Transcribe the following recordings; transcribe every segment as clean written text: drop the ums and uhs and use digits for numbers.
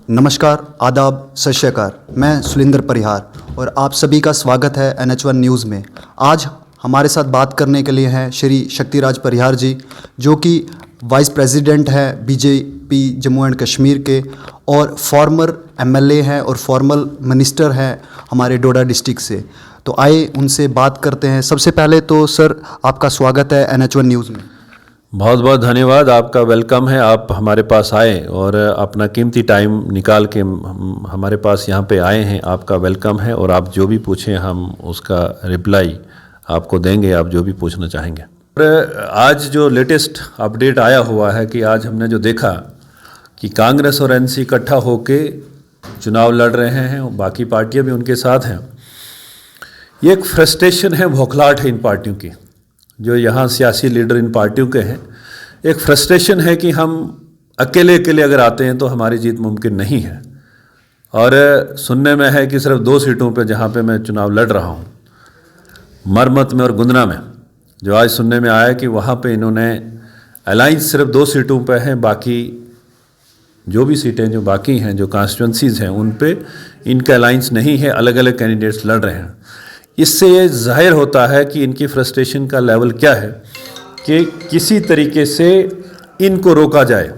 नमस्कार, आदाब, सत श्री अकाल। मैं सुलिंदर परिहार और आप सभी का स्वागत है NH1 न्यूज़ में। आज हमारे साथ बात करने के लिए हैं श्री शक्तिराज परिहार जी, जो कि वाइस प्रेसिडेंट हैं बीजेपी जम्मू एंड कश्मीर के और फॉर्मर MLA हैं और फॉर्मल मिनिस्टर हैं हमारे डोडा डिस्ट्रिक्ट से। तो आइए उनसे बात करते हैं। सबसे पहले तो सर, आपका स्वागत है NH1 न्यूज़ में। बहुत बहुत धन्यवाद, आपका वेलकम है। आप हमारे पास आए और अपना कीमती टाइम निकाल के हमारे पास यहाँ पे आए हैं। आपका वेलकम है और आप जो भी पूछें हम उसका रिप्लाई आपको देंगे, आप जो भी पूछना चाहेंगे। और आज जो लेटेस्ट अपडेट आया हुआ है कि आज हमने जो देखा कि कांग्रेस और NC इकट्ठा होके चुनाव लड़ रहे हैं और बाकी पार्टियाँ भी उनके साथ हैं। ये एक फ्रस्ट्रेशन है, बौखलाहट है इन पार्टियों की, जो यहाँ सियासी लीडर इन पार्टियों के हैं। एक फ्रस्ट्रेशन है कि हम अकेले अगर आते हैं तो हमारी जीत मुमकिन नहीं है। और सुनने में है कि सिर्फ 2 सीटों पे जहाँ पे मैं चुनाव लड़ रहा हूँ, मरमत में और गुंदना में, जो आज सुनने में आया कि वहाँ पे इन्होंने अलाइंस सिर्फ 2 सीटों पे है, बाकी जो भी सीटें जो बाकी हैं, जो कॉन्स्टिट्यूंसीज़ हैं, उन पे इनका अलाइंस नहीं है, अलग अलग कैंडिडेट्स लड़ रहे हैं। इससे ये जाहिर होता है कि इनकी फ्रस्ट्रेशन का लेवल क्या है कि किसी तरीके से इनको रोका जाए।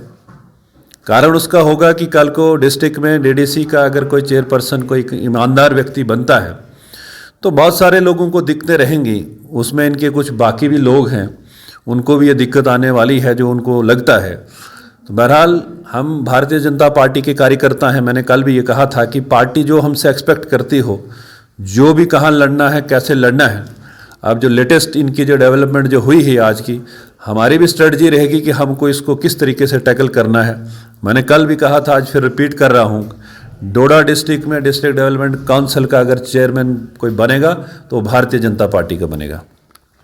कारण उसका होगा कि कल को डिस्ट्रिक्ट में DDC का अगर कोई चेयरपर्सन, कोई ईमानदार व्यक्ति बनता है तो बहुत सारे लोगों को दिक्कतें रहेंगी। उसमें इनके कुछ बाकी भी लोग हैं, उनको भी ये दिक्कत आने वाली है जो उनको लगता है। तो बहरहाल हम भारतीय जनता पार्टी के कार्यकर्ता हैं। मैंने कल भी ये कहा था कि पार्टी जो हमसे एक्सपेक्ट करती हो, जो भी कहाँ लड़ना है, कैसे लड़ना है। अब जो लेटेस्ट इनकी जो डेवलपमेंट जो हुई है आज की, हमारी भी स्ट्रेटजी रहेगी कि हमको इसको किस तरीके से टैकल करना है। मैंने कल भी कहा था, आज फिर रिपीट कर रहा हूँ, डोडा डिस्ट्रिक्ट में डिस्ट्रिक्ट डेवलपमेंट काउंसिल का अगर चेयरमैन कोई बनेगा तो भारतीय जनता पार्टी का बनेगा।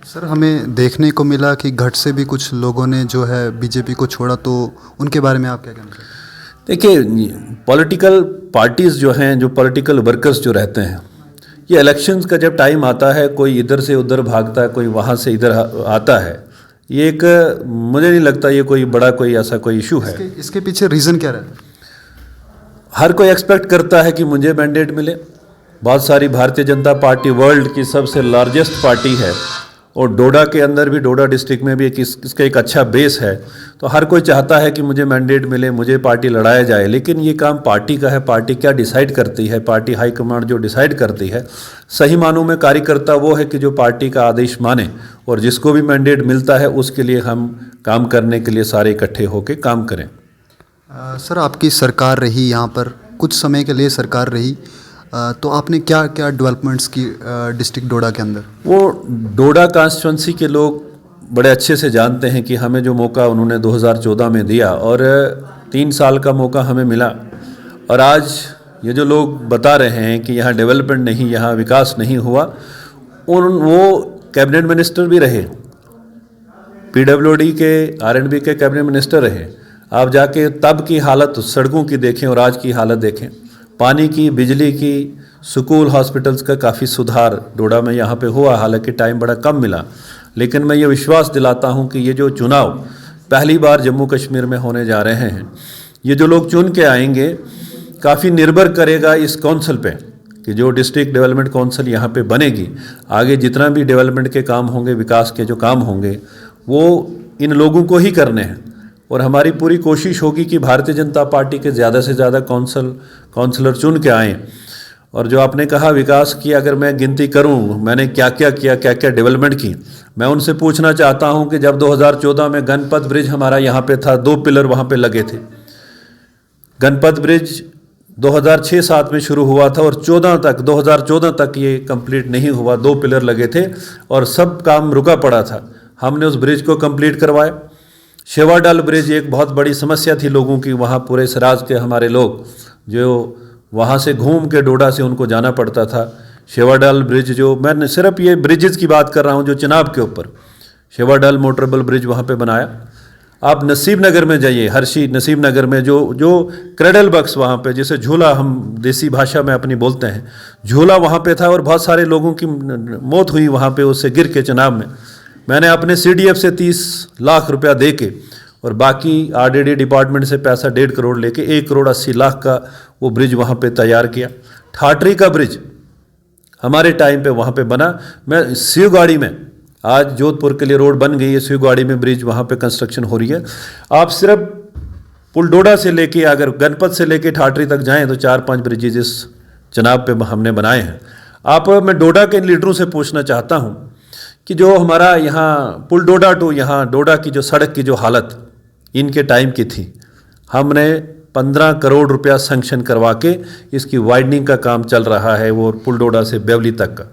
सर, हमें देखने को मिला कि घट से भी कुछ लोगों ने जो है बीजेपी को छोड़ा, तो उनके बारे में आप क्या कहना चाहते हैं? देखिए, पॉलिटिकल पार्टीज़ जो हैं, जो पॉलिटिकल वर्कर्स जो रहते हैं, ये इलेक्शंस का जब टाइम आता है, कोई इधर से उधर भागता है, कोई वहाँ से इधर आता है। ये एक, मुझे नहीं लगता ये कोई बड़ा कोई ऐसा कोई इशू है। इसके पीछे रीज़न क्या रहता है? हर कोई एक्सपेक्ट करता है कि मुझे मैंडेट मिले। बहुत सारी भारतीय जनता पार्टी वर्ल्ड की सबसे लार्जेस्ट पार्टी है और डोडा के अंदर भी, डोडा डिस्ट्रिक्ट में भी इसका एक अच्छा बेस है। तो हर कोई चाहता है कि मुझे मैंडेट मिले, मुझे पार्टी लड़ाया जाए। लेकिन ये काम पार्टी का है, पार्टी क्या डिसाइड करती है, पार्टी हाईकमांड जो डिसाइड करती है। सही मानों में कार्यकर्ता वो है कि जो पार्टी का आदेश माने, और जिसको भी मैंडेट मिलता है उसके लिए हम काम करने के लिए सारे इकट्ठे होकर काम करें। सर, आपकी सरकार रही यहाँ पर, कुछ समय के लिए सरकार रही, तो आपने क्या क्या डेवलपमेंट्स की डिस्ट्रिक्ट डोडा के अंदर? वो डोडा कॉन्स्टिट्यूंसी के लोग बड़े अच्छे से जानते हैं कि हमें जो मौका उन्होंने 2014 में दिया और 3 साल का मौका हमें मिला। और आज ये जो लोग बता रहे हैं कि यहाँ डेवलपमेंट नहीं, यहाँ विकास नहीं हुआ, वो कैबिनेट मिनिस्टर भी रहे, PWD के, R&B के कैबिनेट मिनिस्टर रहे। आप जाके तब की हालत सड़कों की देखें और आज की हालत देखें, पानी की, बिजली की, स्कूल, हॉस्पिटल्स का काफ़ी सुधार डोडा में यहाँ पे हुआ। हालांकि टाइम बड़ा कम मिला, लेकिन मैं ये विश्वास दिलाता हूँ कि ये जो चुनाव पहली बार जम्मू कश्मीर में होने जा रहे हैं, ये जो लोग चुन के आएंगे, काफ़ी निर्भर करेगा इस काउंसिल पे कि जो डिस्ट्रिक्ट डेवलपमेंट काउंसिल यहाँ पे बनेगी, आगे जितना भी डेवलपमेंट के काम होंगे, विकास के जो काम होंगे, वो इन लोगों को ही करने हैं। और हमारी पूरी कोशिश होगी कि भारतीय जनता पार्टी के ज़्यादा से ज़्यादा काउंसलर चुन के आएँ। और जो आपने कहा विकास की, अगर मैं गिनती करूं मैंने क्या क्या किया, क्या क्या डेवलपमेंट की, मैं उनसे पूछना चाहता हूं कि जब 2014 में गणपत ब्रिज हमारा यहाँ पे था, 2 पिलर वहाँ पे लगे थे। गणपत ब्रिज 2006-07 में शुरू हुआ था और 2014 तक ये कंप्लीट नहीं हुआ, 2 पिलर लगे थे और सब काम रुका पड़ा था। हमने उस ब्रिज को कंप्लीट करवाया। शेवाडल ब्रिज एक बहुत बड़ी समस्या थी लोगों की, वहाँ पूरे सराज के हमारे लोग जो वहाँ से घूम के डोडा से उनको जाना पड़ता था। शेवाडल ब्रिज, जो मैं सिर्फ ये ब्रिजेस की बात कर रहा हूँ जो चिनाब के ऊपर, शेवाडल मोटरेबल ब्रिज वहाँ पे बनाया। आप नसीब नगर में जाइए, हर्षी नसीब नगर में जो क्रेडल बक्स वहाँ पे, जिसे झूला हम देसी भाषा में अपनी बोलते हैं, झूला वहाँ पे था और बहुत सारे लोगों की मौत हुई वहाँ पे उससे गिर के चिनाब में। मैंने अपने CDF से 30 लाख रुपया दे के और बाकी आरडीडी डिपार्टमेंट से पैसा 1.5 करोड़ लेके 1,80,00,000 का वो ब्रिज वहाँ पे तैयार किया। ठाठरी का ब्रिज हमारे टाइम पे वहाँ पे बना। मैं शिवगाड़ी में, आज जोधपुर के लिए रोड बन गई है, शिवगाड़ी में ब्रिज वहाँ पे कंस्ट्रक्शन हो रही है। आप सिर्फ पुलडोडा से लेके अगर गणपत से लेके ठाठरी तक जाएं तो 4-5 ब्रिजेज इस जनाब पे हमने बनाए हैं। मैं डोडा के लीडरों से पूछना चाहता हूँ कि जो हमारा यहाँ पुलडोडा टू यहाँ डोडा की जो सड़क की जो हालत इनके टाइम की थी, हमने 15 करोड़ रुपया सैंक्शन करवा के इसकी वाइडनिंग का काम चल रहा है, वो पुलडोडा से बेवली तक का।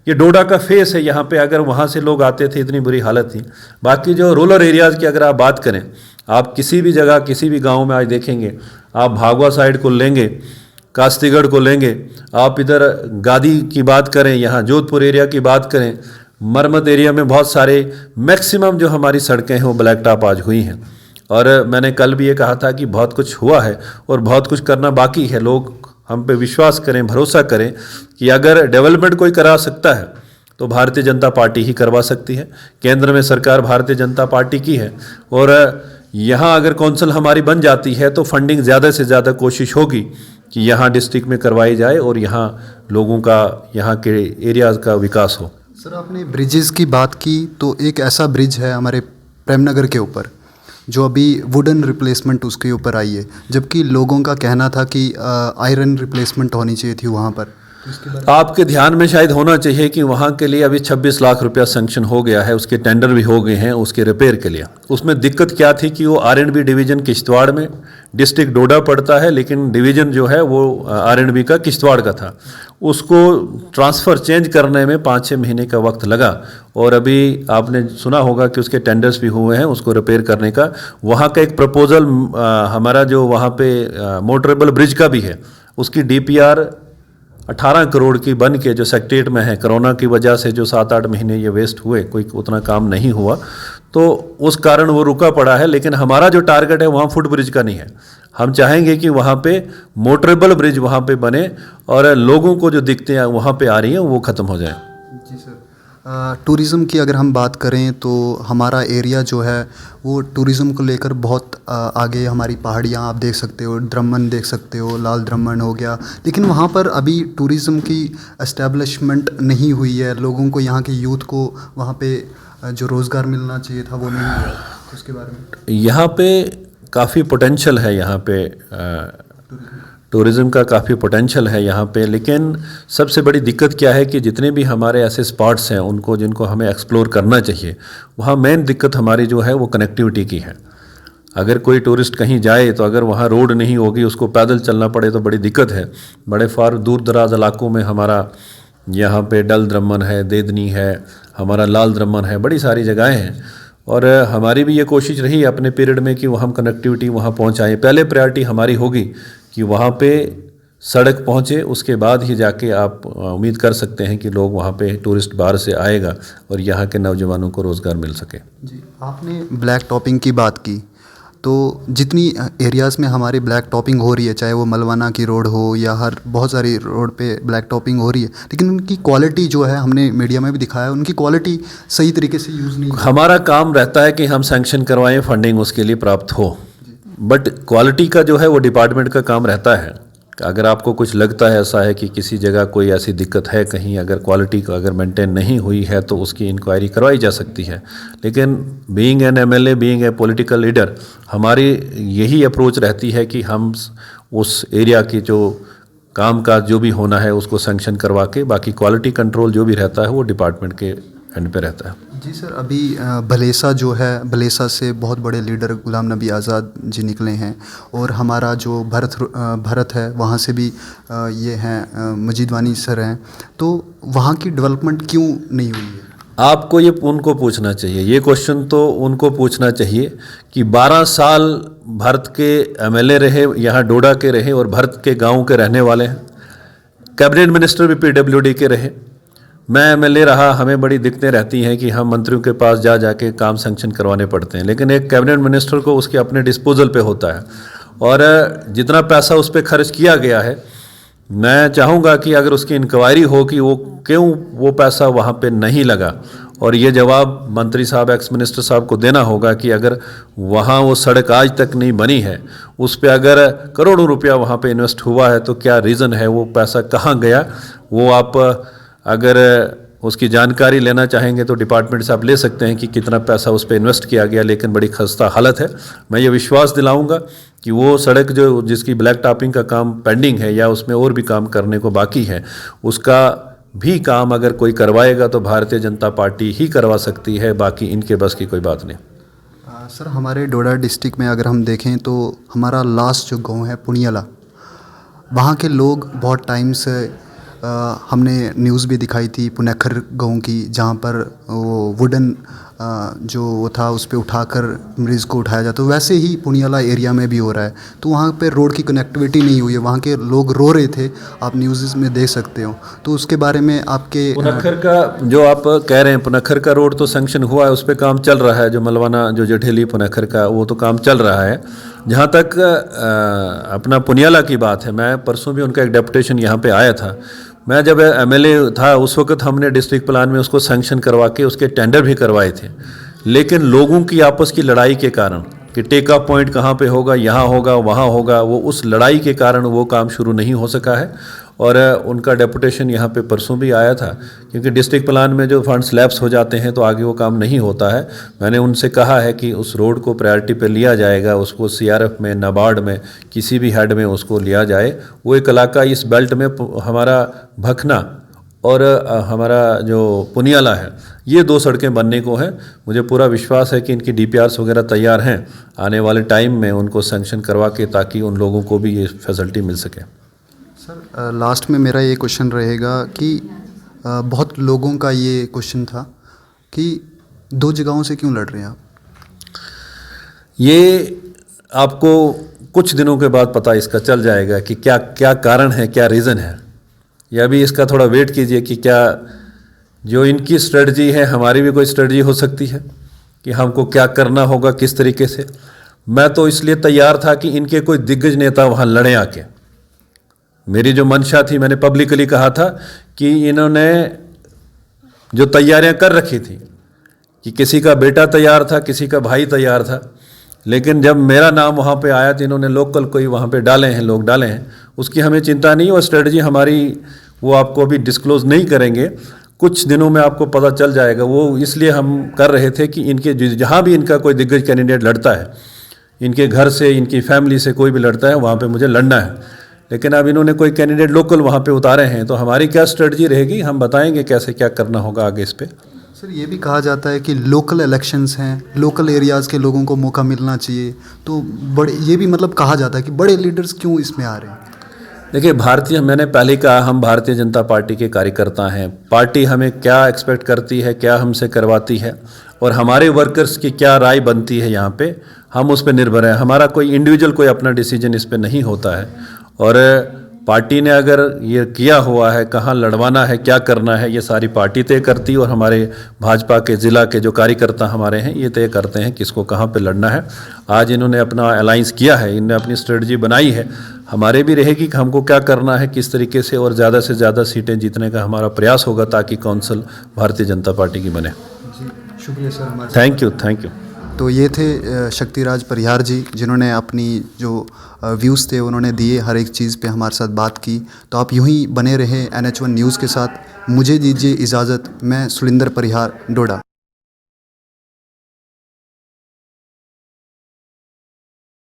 ये डोडा का फेस है यहाँ पे, अगर वहाँ से लोग आते थे इतनी बुरी हालत थी। बाकी जो रूरल एरियाज़ की अगर आप बात करें, आप किसी भी जगह किसी भी गांव में आज देखेंगे, आप भागवा साइड को लेंगे, कास्तीगढ़ को लेंगे, आप इधर गादी की बात करें, यहाँ जोधपुर एरिया की बात करें, मरमत एरिया में बहुत सारे मैक्सिमम जो हमारी सड़कें हैं वो ब्लैक टॉप आज हुई हैं। और मैंने कल भी ये कहा था कि बहुत कुछ हुआ है और बहुत कुछ करना बाकी है। लोग हम पे विश्वास करें, भरोसा करें कि अगर डेवलपमेंट कोई करा सकता है तो भारतीय जनता पार्टी ही करवा सकती है। केंद्र में सरकार भारतीय जनता पार्टी की है और यहाँ अगर कौंसिल हमारी बन जाती है तो फंडिंग ज़्यादा से ज़्यादा कोशिश होगी कि यहाँ डिस्ट्रिक्ट में करवाई जाए और यहाँ लोगों का, यहाँ के एरियाज़ का विकास हो। सर, आपने ब्रिजेस की बात की तो एक ऐसा ब्रिज है हमारे प्रेमनगर के ऊपर जो अभी वुडन रिप्लेसमेंट उसके ऊपर आई है, जबकि लोगों का कहना था कि आयरन रिप्लेसमेंट होनी चाहिए थी वहाँ पर। आपके ध्यान में शायद होना चाहिए कि वहाँ के लिए अभी 26 लाख रुपया सैंक्शन हो गया है, उसके टेंडर भी हो गए हैं उसके रिपेयर के लिए। उसमें दिक्कत क्या थी कि वो R&B डिवीज़न किश्तवाड़ में, डिस्ट्रिक्ट डोडा पड़ता है लेकिन डिवीज़न जो है वो R&B का किश्तवाड़ का था। उसको ट्रांसफ़र चेंज करने में 5-6 महीने का वक्त लगा और अभी आपने सुना होगा कि उसके टेंडर्स भी हुए हैं उसको रिपेयर करने का। वहाँ का एक प्रपोज़ल हमारा जो वहाँ पे मोटरेबल ब्रिज का भी है, उसकी DPR 18 करोड़ की बन के जो सेक्रेटरीट में है, कोरोना की वजह से जो 7-8 महीने ये वेस्ट हुए, कोई उतना काम नहीं हुआ तो उस कारण वो रुका पड़ा है। लेकिन हमारा जो टारगेट है वहाँ फुट ब्रिज का नहीं है। हम चाहेंगे कि वहाँ पे मोटरेबल ब्रिज वहाँ पे बने और लोगों को जो दिक्कतें वहाँ पे आ रही हैं वो ख़त्म हो जाए। जी सर, टूरिज़्म की अगर हम बात करें तो हमारा एरिया जो है वो टूरिज़्म को लेकर बहुत आगे। हमारी पहाड़ियाँ आप देख सकते हो, द्रमन देख सकते हो, लाल द्रमन हो गया, लेकिन वहाँ पर अभी टूरिज़्म की एस्टेब्लिशमेंट नहीं हुई है। लोगों को, यहाँ के यूथ को वहाँ पे जो रोज़गार मिलना चाहिए था वो नहीं हुआ। उसके बारे में यहाँ पे काफ़ी पोटेंशियल है, यहाँ पे टूरिज़्म का काफ़ी पोटेंशियल है यहाँ पे। लेकिन सबसे बड़ी दिक्कत क्या है कि जितने भी हमारे ऐसे स्पॉट्स हैं उनको, जिनको हमें एक्सप्लोर करना चाहिए, वहाँ मेन दिक्कत हमारी जो है वो कनेक्टिविटी की है। अगर कोई टूरिस्ट कहीं जाए तो अगर वहाँ रोड नहीं होगी, उसको पैदल चलना पड़े तो बड़ी दिक्कत है। बड़े फार दूर दराज इलाकों में हमारा यहाँ पे डल द्रमन है, देदनी है, हमारा लाल द्रमन है, बड़ी सारी जगहें हैं और हमारी भी ये कोशिश रही अपने पीरियड में कि हम कनेक्टिविटी वहाँ पहुँचाएँ। पहले प्रायोरिटी हमारी होगी कि वहाँ पे सड़क पहुँचे, उसके बाद ही जाके आप उम्मीद कर सकते हैं कि लोग वहाँ पे टूरिस्ट बाहर से आएगा और यहाँ के नौजवानों को रोज़गार मिल सके। जी, आपने ब्लैक टॉपिंग की बात की तो जितनी एरियाज़ में हमारी ब्लैक टॉपिंग हो रही है, चाहे वो मलवाना की रोड हो या हर बहुत सारी रोड पे ब्लैक टॉपिंग हो रही है, लेकिन उनकी क्वालिटी जो है, हमने मीडिया में भी दिखाया, उनकी क्वालिटी सही तरीके से यूज़ नहीं। हमारा काम रहता है कि हम सैंक्शन करवाएं, फंडिंग उसके लिए प्राप्त हो, बट क्वालिटी का जो है वो डिपार्टमेंट का काम रहता है। अगर आपको कुछ लगता है ऐसा है कि किसी जगह कोई ऐसी दिक्कत है, कहीं अगर क्वालिटी का अगर मेंटेन नहीं हुई है तो उसकी इंक्वायरी करवाई जा सकती है। लेकिन being an MLA, being a political leader, हमारी यही अप्रोच रहती है कि हम उस एरिया की जो काम का जो भी होना है उसको सैंक्शन करवा के, बाकी क्वालिटी कंट्रोल जो भी रहता है वो डिपार्टमेंट के एंड पे रहता है। जी सर, अभी भलेसा जो है, भलेसा से बहुत बड़े लीडर गुलाम नबी आज़ाद जी निकले हैं और हमारा जो भरत है वहाँ से भी ये हैं मजीद वानी सर हैं, तो वहाँ की डेवलपमेंट क्यों नहीं हुई है? आपको ये उनको पूछना चाहिए, ये क्वेश्चन तो उनको पूछना चाहिए कि 12 साल भरत के MLA रहे, यहाँ डोडा के रहे और भरत के गाँव के रहने वाले हैं। कैबिनेट मिनिस्टर भी PWD के रहे, मैं MLA रहा। हमें बड़ी दिक्कतें रहती हैं कि हम मंत्रियों के पास जा जाके काम सैंक्शन करवाने पड़ते हैं, लेकिन एक कैबिनेट मिनिस्टर को उसके अपने डिस्पोजल पे होता है और जितना पैसा उस पर खर्च किया गया है, मैं चाहूँगा कि अगर उसकी इंक्वायरी हो कि वो क्यों वो पैसा वहाँ पे नहीं लगा और ये जवाब मंत्री साहब, एक्स मिनिस्टर साहब को देना होगा कि अगर वहाँ वो सड़क आज तक नहीं बनी है, उस पर अगर करोड़ों रुपया वहाँ पे इन्वेस्ट हुआ है, तो क्या रीज़न है, वो पैसा कहाँ गया। वो आप अगर उसकी जानकारी लेना चाहेंगे तो डिपार्टमेंट से आप ले सकते हैं कि कितना पैसा उस पर इन्वेस्ट किया गया, लेकिन बड़ी खस्ता हालत है। मैं ये विश्वास दिलाऊंगा कि वो सड़क जो जिसकी ब्लैक टॉपिंग का काम पेंडिंग है या उसमें और भी काम करने को बाकी है, उसका भी काम अगर कोई करवाएगा तो भारतीय जनता पार्टी ही करवा सकती है, बाकी इनके बस की कोई बात नहीं। सर, हमारे डोडा डिस्ट्रिक्ट में अगर हम देखें तो हमारा लास्ट जो गांव है पुनियाला, वहाँ के लोग बहुत टाइम से हमने न्यूज़ भी दिखाई थी पुनेखर गांव की, जहाँ पर वो वुडन जो वो था उस पर उठाकर मरीज़ को उठाया जाता, तो वैसे ही पुनियाला एरिया में भी हो रहा है। तो वहाँ पे रोड की कनेक्टिविटी नहीं हुई है, वहाँ के लोग रो रहे थे, आप न्यूज़ में देख सकते हो। तो उसके बारे में आपके पुनखर का जो आप कह रहे हैं, पुनखर का रोड तो सेंक्शन हुआ है, उस पर काम चल रहा है। जो मलवाना जो जठेली पुनखर का, वो तो काम चल रहा है। जहाँ तक अपना पुनियाला की बात है, मैं परसों भी उनका एक डेपुटेशन यहाँ पे आया था। मैं जब एमएलए था उस वक्त हमने डिस्ट्रिक्ट प्लान में उसको सैंक्शन करवा के उसके टेंडर भी करवाए थे, लेकिन लोगों की आपस की लड़ाई के कारण कि टेक ऑफ पॉइंट कहाँ पे होगा, यहाँ होगा, वहाँ होगा, वो उस लड़ाई के कारण वो काम शुरू नहीं हो सका है। और उनका डेपुटेशन यहाँ पे परसों भी आया था, क्योंकि डिस्ट्रिक्ट प्लान में जो फंड्स लैप्स हो जाते हैं तो आगे वो काम नहीं होता है। मैंने उनसे कहा है कि उस रोड को प्रायोरिटी पे लिया जाएगा, उसको सीआरएफ में, नाबार्ड में, किसी भी हेड में उसको लिया जाए। वो एक इलाका इस बेल्ट में हमारा भखना और हमारा जो पुनियाला है, ये दो सड़कें बनने को हैं। मुझे पूरा विश्वास है कि इनकी डीपीआरस वगैरह तैयार हैं, आने वाले टाइम में उनको सैंक्शन करवा के ताकि उन लोगों को भी ये फैसिलिटी मिल सके। सर, लास्ट में मेरा ये क्वेश्चन रहेगा कि बहुत लोगों का ये क्वेश्चन था कि दो जगहों से क्यों लड़ रहे हैं आप? ये आपको कुछ दिनों के बाद पता इसका चल जाएगा कि क्या क्या कारण है, क्या रीज़न है। या भी इसका थोड़ा वेट कीजिए कि क्या जो इनकी स्ट्रेटजी है, हमारी भी कोई स्ट्रेटजी हो सकती है कि हमको क्या करना होगा, किस तरीके से। मैं तो इसलिए तैयार था कि इनके कोई दिग्गज नेता वहाँ लड़ें आके। मेरी जो मंशा थी, मैंने पब्लिकली कहा था कि इन्होंने जो तैयारियां कर रखी थी कि किसी का बेटा तैयार था, किसी का भाई तैयार था, लेकिन जब मेरा नाम वहाँ पे आया तो इन्होंने लोकल कोई वहाँ पे डाले हैं, लोग डाले हैं। उसकी हमें चिंता नहीं, और स्ट्रेटजी हमारी वो आपको अभी डिस्क्लोज़ नहीं करेंगे, कुछ दिनों में आपको पता चल जाएगा। वो इसलिए हम कर रहे थे कि इनके जहाँ भी इनका कोई दिग्गज कैंडिडेट लड़ता है, इनके घर से, इनकी फैमिली से कोई भी लड़ता है, वहाँ पे मुझे लड़ना है। लेकिन अब इन्होंने कोई कैंडिडेट लोकल वहाँ पे उतारे हैं, तो हमारी क्या स्ट्रेटजी रहेगी, हम बताएंगे कैसे क्या करना होगा आगे इस पर। सर, ये भी कहा जाता है कि लोकल इलेक्शंस हैं, लोकल एरियाज़ के लोगों को मौका मिलना चाहिए, तो बड़े ये भी मतलब कहा जाता है कि बड़े लीडर्स क्यों इसमें आ रहे हैं? देखिए, मैंने पहले कहा, हम भारतीय जनता पार्टी के कार्यकर्ता हैं। पार्टी हमें क्या एक्सपेक्ट करती है, क्या हमसे करवाती है, और हमारे वर्कर्स की क्या राय बनती है यहाँ पे, हम उस पर निर्भर हैं। हमारा कोई इंडिविजुअल कोई अपना डिसीजन इस पर नहीं होता है। और पार्टी ने अगर ये किया हुआ है, कहाँ लड़वाना है, क्या करना है, ये सारी पार्टी तय करती है। और हमारे भाजपा के ज़िला के जो कार्यकर्ता हमारे हैं, ये तय करते हैं किसको कहाँ पे लड़ना है। आज इन्होंने अपना अलाइंस किया है, इन्होंने अपनी स्ट्रेटजी बनाई है। हमारे भी रहेगी कि हमको क्या करना है, किस तरीके से, और ज़्यादा से ज़्यादा सीटें जीतने का हमारा प्रयास होगा ताकि काउंसिल भारतीय जनता पार्टी की बने। जी, शुक्रिया सर हमारे। Thank you. तो ये थे शक्तिराज परिहार जी, जिन्होंने अपनी जो व्यूज़ थे उन्होंने दिए, हर एक चीज़ पे हमारे साथ बात की। तो आप यूं ही बने रहें NH1 न्यूज़ के साथ। मुझे दीजिए इजाज़त, मैं सुलिंदर परिहार, डोडा।